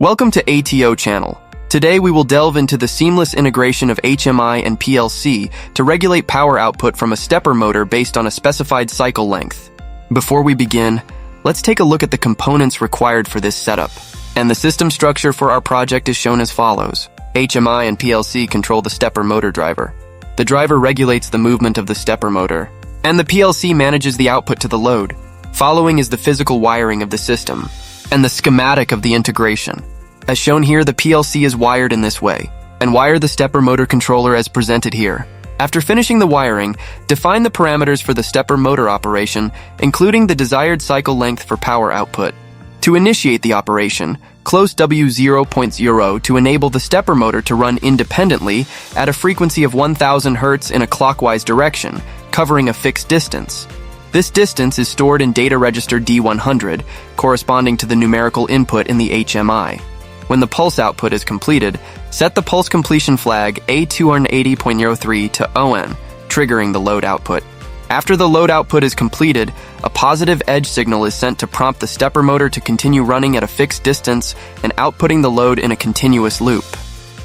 Welcome to ATO channel. Today we will delve into the seamless integration of HMI and PLC to regulate power output from a stepper motor based on a specified cycle length. Before we begin, let's take a look at the components required for this setup. And the system structure for our project is shown as follows. HMI and PLC control the stepper motor driver. The driver regulates the movement of the stepper motor, and the PLC manages the output to the load. Following is the physical wiring of the system and the schematic of the integration. As shown here, the PLC is wired in this way, and wire the stepper motor controller as presented here. After finishing the wiring, define the parameters for the stepper motor operation, including the desired cycle length for power output. To initiate the operation, close W0.0 to enable the stepper motor to run independently at a frequency of 1000 Hz in a clockwise direction, covering a fixed distance. This distance is stored in data register D100, corresponding to the numerical input in the HMI. When the pulse output is completed, set the pulse completion flag A280.03 to ON, triggering the load output. After the load output is completed, a positive edge signal is sent to prompt the stepper motor to continue running at a fixed distance and outputting the load in a continuous loop.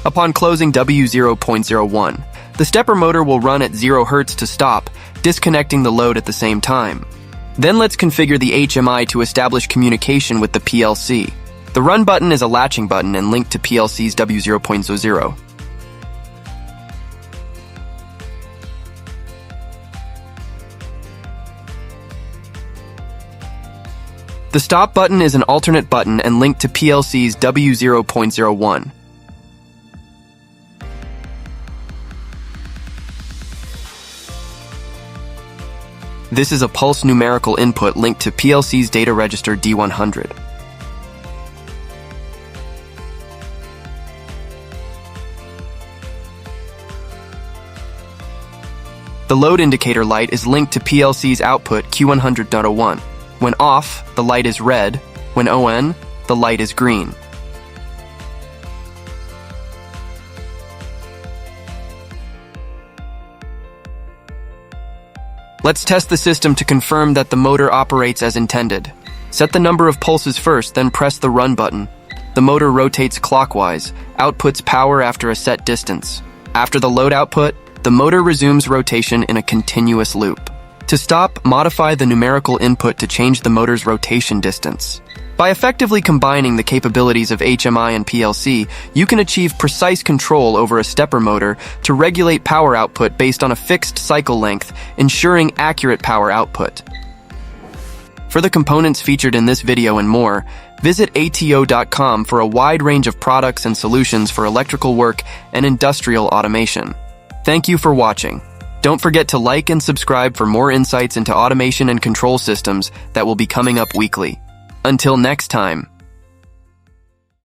Upon closing W0.01, the stepper motor will run at 0 Hz to stop, disconnecting the load at the same time. Then let's configure the HMI to establish communication with the PLC. The run button is a latching button and linked to PLC's W0.00. The stop button is an alternate button and linked to PLC's W0.01. This is a pulse numerical input linked to PLC's data register D100. The load indicator light is linked to PLC's output Q100.01. When off, the light is red. When ON, the light is green. Let's test the system to confirm that the motor operates as intended. Set the number of pulses first, then press the run button. The motor rotates clockwise, outputs power after a set distance. After the load output, the motor resumes rotation in a continuous loop. To stop, modify the numerical input to change the motor's rotation distance. By effectively combining the capabilities of HMI and PLC, you can achieve precise control over a stepper motor to regulate power output based on a fixed cycle length, ensuring accurate power output. For the components featured in this video and more, visit ATO.com for a wide range of products and solutions for electrical work and industrial automation. Thank you for watching. Don't forget to like and subscribe for more insights into automation and control systems that will be coming up weekly. Until next time.